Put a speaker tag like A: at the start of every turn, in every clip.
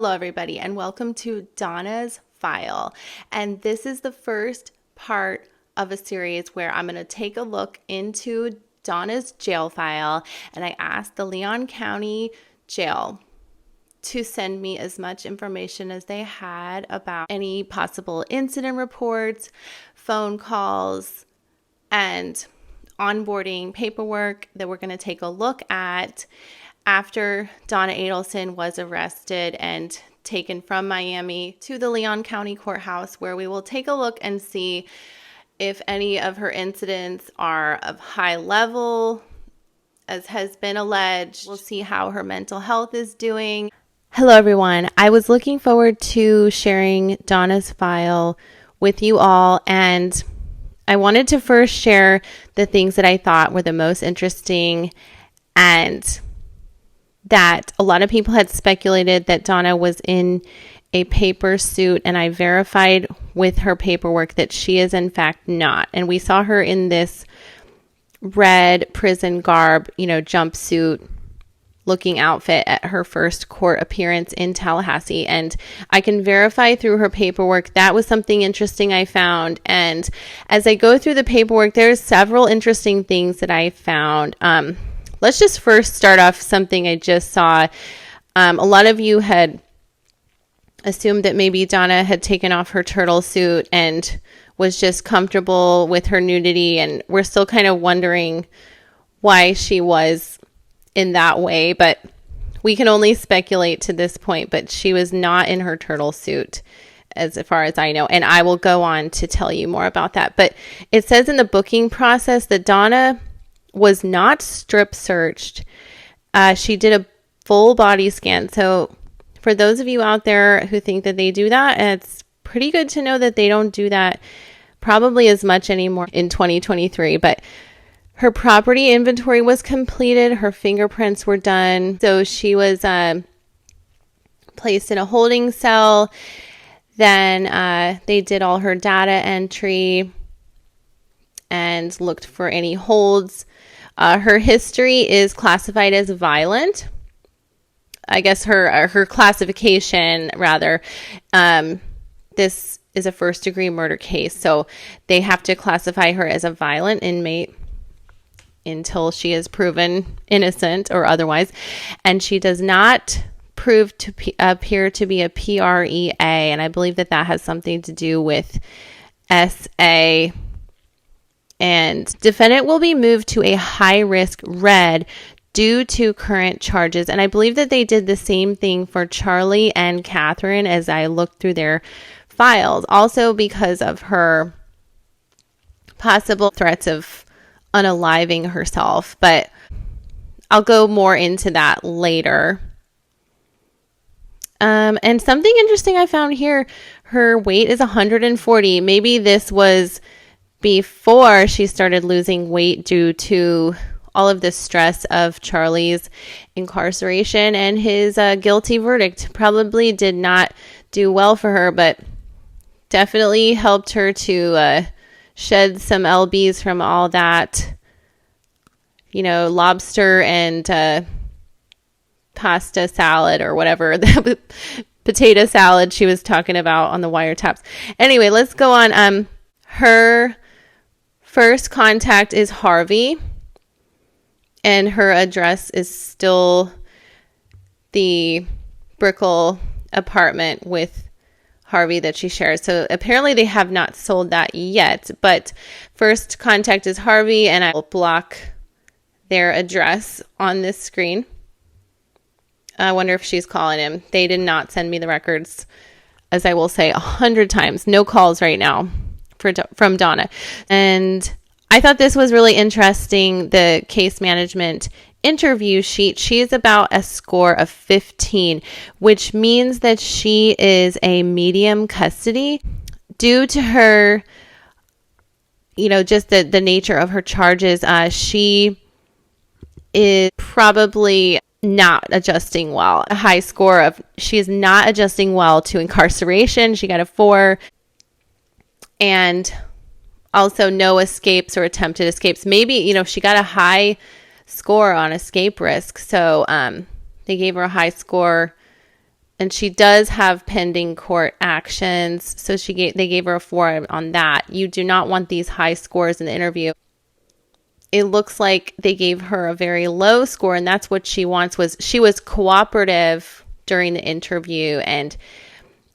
A: Hello, everybody, and welcome to Donna's File. And this is the first part of a series where I'm going to take a look into Donna's jail file. And I asked the Leon County Jail to send me as much information as they had about any possible incident reports, phone calls, and onboarding paperwork that we're going to take a look at after Donna Adelson was arrested and taken from Miami to the Leon County Courthouse, where we will take a look and see if any of her incidents are of high level, as has been alleged. We'll see how her mental health is doing. Hello, everyone. I was looking forward to sharing Donna's file with you all, and I wanted to first share the things that I thought were the most interesting, and that a lot of people had speculated that Donna was in a paper suit, and I verified with her paperwork that she is in fact not. And we saw her in this red prison garb, jumpsuit looking outfit at her first court appearance in Tallahassee. And I can verify through her paperwork that was something interesting I found. And as I go through the paperwork, there's several interesting things that I found. Let's just first start off something I just saw. A lot of you had assumed that maybe Donna had taken off her turtle suit and was just comfortable with her nudity, and we're still kind of wondering why she was in that way, but we can only speculate to this point. But she was not in her turtle suit as far as I know, and I will go on to tell you more about that. But it says in the booking process that Donna was not strip searched. She did a full body scan. So for those of you out there who think that they do that, it's pretty good to know that they don't do that probably as much anymore in 2023. But her property inventory was completed. Her fingerprints were done. So she was placed in a holding cell. Then they did all her data entry and looked for any holds. Her history is classified as violent. I guess her classification, rather, this is a first-degree murder case, so they have to classify her as a violent inmate until she is proven innocent or otherwise. And she does not prove to appear to be a PREA, and I believe that has something to do with SA. And defendant will be moved to a high-risk red due to current charges. And I believe that they did the same thing for Charlie and Katherine as I looked through their files. Also because of her possible threats of unaliving herself. But I'll go more into that later. And something interesting I found here, her weight is 140. Maybe this was before she started losing weight due to all of the stress of Charlie's incarceration, and his guilty verdict probably did not do well for her, but definitely helped her to shed some lbs from all that, lobster and pasta salad or whatever, the potato salad she was talking about on the wiretaps. Anyway, let's go on. Her first contact is Harvey, and her address is still the Brickell apartment with Harvey that she shares. So apparently they have not sold that yet, but first contact is Harvey, and I will block their address on this screen. I wonder if she's calling him. They did not send me the records, as I will say 100 times. No calls right now from Donna. And I thought this was really interesting, the case management interview sheet. She is about a score of 15, which means that she is a medium custody due to her, just the nature of her charges. She is probably not adjusting well. A high score of, she is not adjusting well to incarceration. She got a 4. And also no escapes or attempted escapes. Maybe, she got a high score on escape risk. So they gave her a high score And she does have pending court actions. So they gave her a 4 on that. You do not want these high scores in the interview. It looks like they gave her a very low score, and that's what she wants. She was cooperative during the interview, and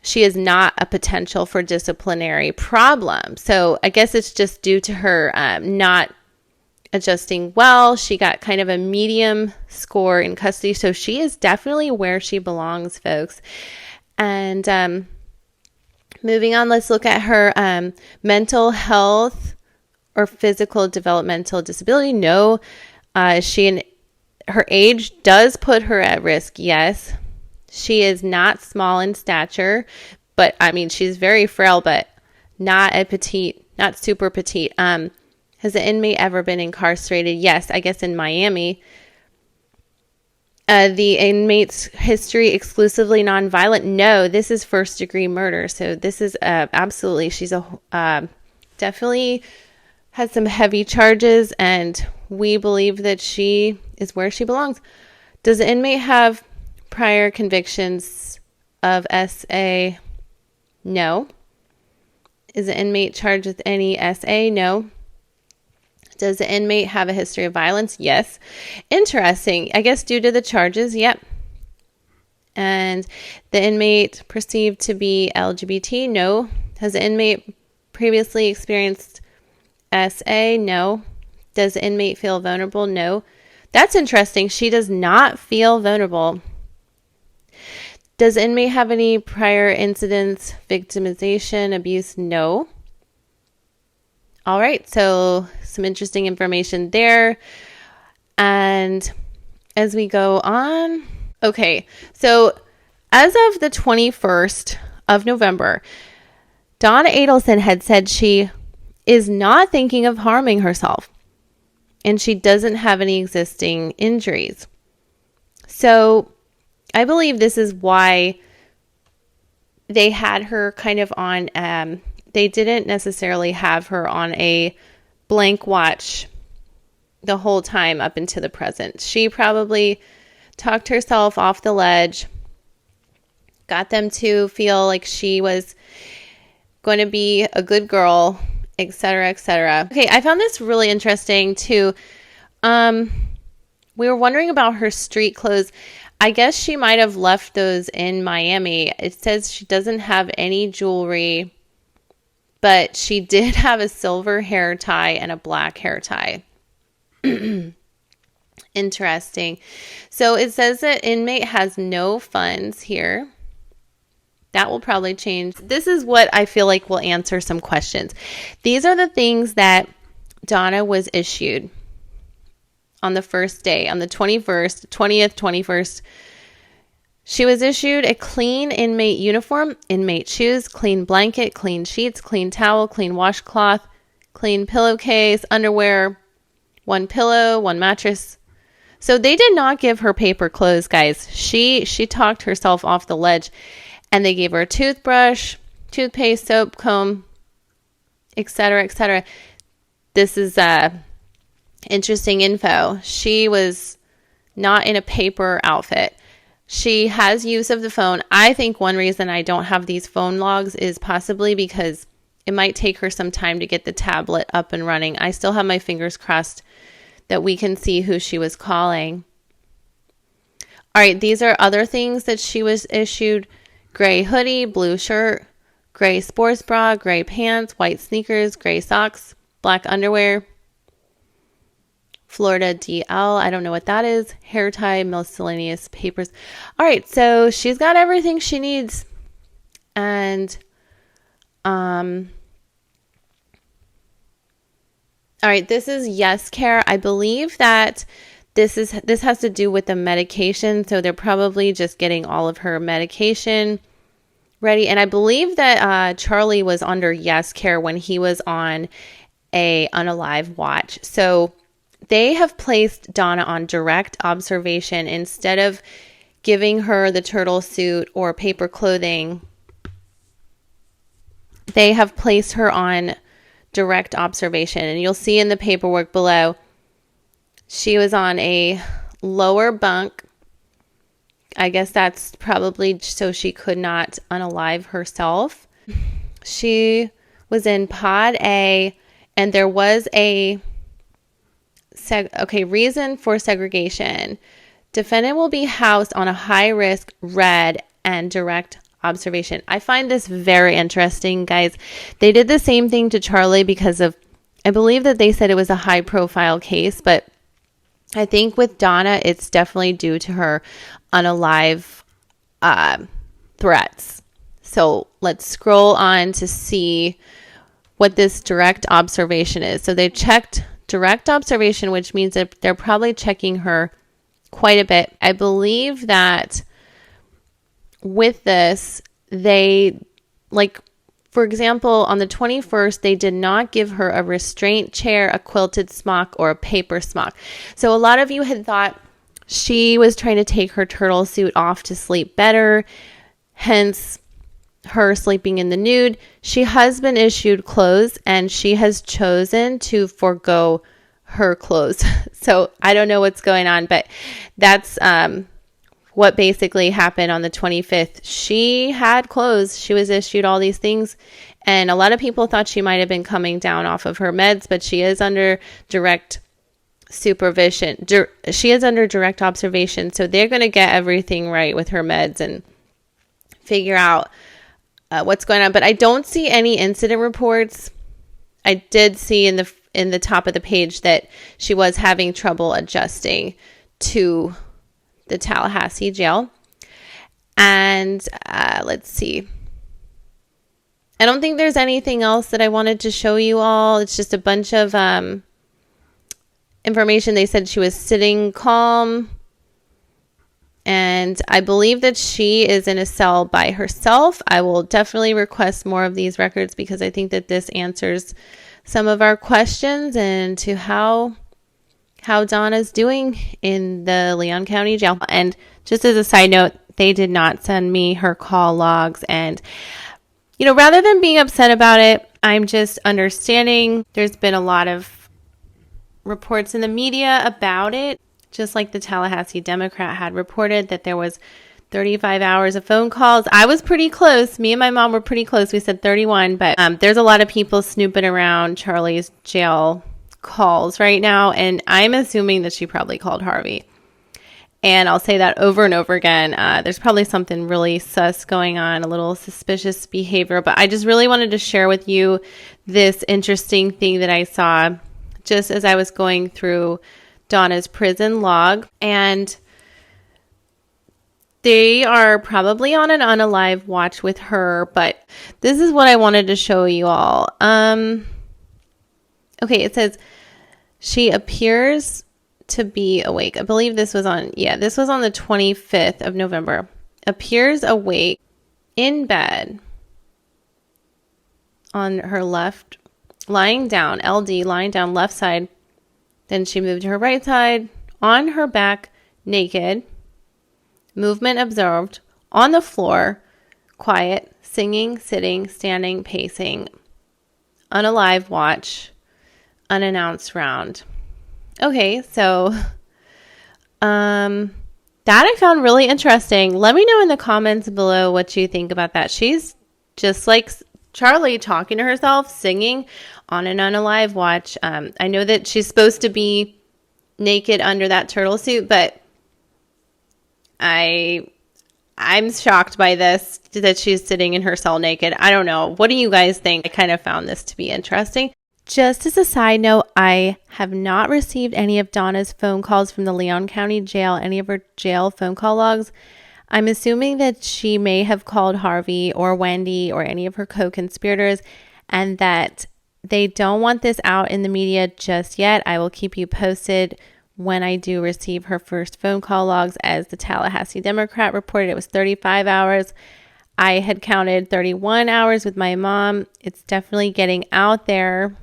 A: she is not a potential for disciplinary problem. So I guess it's just due to her not adjusting well. She got kind of a medium score in custody. So she is definitely where she belongs, folks. And moving on, let's look at her mental health or physical developmental disability. No, her age does put her at risk. Yes. She is not small in stature, but I mean, she's very frail, but not super petite. Has the inmate ever been incarcerated? Yes, I guess in Miami. The inmate's history exclusively nonviolent? No, this is first-degree murder. So this is absolutely, she's definitely has some heavy charges, and we believe that she is where she belongs. Does the inmate have prior convictions of SA? No. Is the inmate charged with any SA? No. Does the inmate have a history of violence? Yes. Interesting. I guess due to the charges, yep. And the inmate perceived to be LGBT? No. Has the inmate previously experienced SA? No. Does the inmate feel vulnerable? No. That's interesting. She does not feel vulnerable. Does the inmate have any prior incidents, victimization, abuse? No. All right, so some interesting information there. And as we go on, okay, so as of the 21st of November, Donna Adelson had said she is not thinking of harming herself, and she doesn't have any existing injuries. So I believe this is why they had her kind of on, they didn't necessarily have her on a blank watch the whole time up until the present. She probably talked herself off the ledge, got them to feel like she was going to be a good girl, etc., etc. Okay, I found this really interesting too. We were wondering about her street clothes. I guess she might have left those in Miami. It says she doesn't have any jewelry, but she did have a silver hair tie and a black hair tie. Interesting. So it says that inmate has no funds here. That will probably change. This is what I feel like will answer some questions. These are the things that Donna was issued on the first day, on the 20th, 21st. She was issued a clean inmate uniform, inmate shoes, clean blanket, clean sheets, clean towel, clean washcloth, clean pillowcase, underwear, 1 pillow, 1 mattress. So they did not give her paper clothes, guys. She talked herself off the ledge, and they gave her a toothbrush, toothpaste, soap, comb, etc., etc. This is interesting info. She was not in a paper outfit. She has use of the phone. I think one reason I don't have these phone logs is possibly because it might take her some time to get the tablet up and running. I still have my fingers crossed that we can see who she was calling. All right, these are other things that she was issued. Gray hoodie, blue shirt, gray sports bra, gray pants, white sneakers, gray socks, black underwear. Florida DL, I don't know what that is. Hair tie, miscellaneous papers. All right, so she's got everything she needs. And, all right, this is Yes Care. I believe that this has to do with the medication. So they're probably just getting all of her medication ready. And I believe that Charlie was under Yes Care when he was on a Unalive Watch. So they have placed Donna on direct observation instead of giving her the turtle suit or paper clothing. They have placed her on direct observation. And you'll see in the paperwork below, she was on a lower bunk, I guess that's probably so she could not unalive herself. She was in Pod A, and there was a reason for segregation. Defendant will be housed on a high-risk red and direct observation. I find this very interesting, guys. They did the same thing to Charlie because of, I believe that they said it was a high-profile case, but I think with Donna, it's definitely due to her unalive threats. So let's scroll on to see what this direct observation is. So they checked direct observation, which means that they're probably checking her quite a bit. I believe that with this, they, like, for example, on the 21st, they did not give her a restraint chair, a quilted smock, or a paper smock. So a lot of you had thought she was trying to take her turtle suit off to sleep better, hence her sleeping in the nude. She has been issued clothes, and she has chosen to forego her clothes. So I don't know what's going on, but that's what basically happened on the 25th. She had clothes. She was issued all these things, and a lot of people thought she might have been coming down off of her meds, but she is under direct supervision. She is under direct observation, so they're going to get everything right with her meds and figure out what's going on. But I don't see any incident reports. I did see in the top of the page that she was having trouble adjusting to the Tallahassee jail. And let's see. I don't think there's anything else that I wanted to show you all. It's just a bunch of information. They said she was sitting calm. And I believe that she is in a cell by herself. I will definitely request more of these records because I think that this answers some of our questions and to how Donna's doing in the Leon County Jail. And just as a side note, they did not send me her call logs. And, rather than being upset about it, I'm just understanding there's been a lot of reports in the media about it. Just like the Tallahassee Democrat had reported that there was 35 hours of phone calls. I was pretty close. Me and my mom were pretty close. We said 31, but there's a lot of people snooping around Charlie's jail calls right now, and I'm assuming that she probably called Harvey. And I'll say that over and over again. There's probably something really sus going on, a little suspicious behavior, but I just really wanted to share with you this interesting thing that I saw just as I was going through Donna's prison log, and they are probably on an unalive watch with her, but this is what I wanted to show you all. Okay, it says she appears to be awake. I believe this was on the 25th of November. Appears awake in bed on her left, lying down, LD, lying down left side. Then she moved to her right side, on her back, naked. Movement observed, on the floor, quiet, singing, sitting, standing, pacing. Unalive watch, unannounced round. Okay, so that I found really interesting. Let me know in the comments below what you think about that. She's just like Charlie talking to herself, singing on an unalive watch. I know that she's supposed to be naked under that turtle suit, but I'm shocked by this, that she's sitting in her cell naked. I don't know. What do you guys think? I kind of found this to be interesting. Just as a side note, I have not received any of Donna's phone calls from the Leon County Jail, any of her jail phone call logs. I'm assuming that she may have called Harvey or Wendy or any of her co-conspirators, and that they don't want this out in the media just yet. I will keep you posted when I do receive her first phone call logs. As the Tallahassee Democrat reported, it was 35 hours. I had counted 31 hours with my mom. It's definitely getting out there.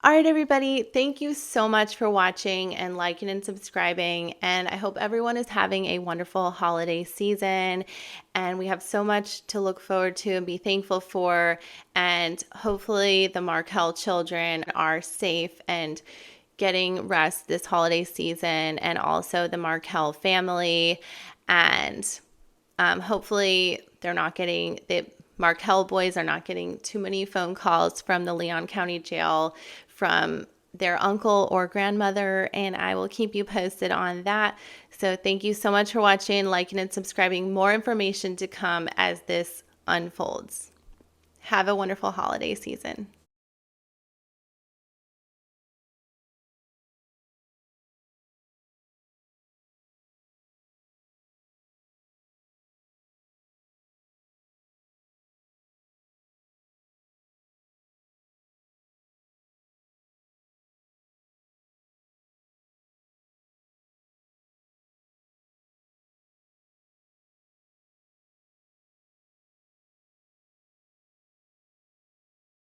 A: All right, everybody, thank you so much for watching and liking and subscribing. And I hope everyone is having a wonderful holiday season. And we have so much to look forward to and be thankful for. And hopefully the Markel children are safe and getting rest this holiday season, and also the Markel family. And hopefully the Markel boys are not getting too many phone calls from the Leon County Jail from their uncle or grandmother, and I will keep you posted on that. So thank you so much for watching, liking, and subscribing. More information to come as this unfolds. Have a wonderful holiday season.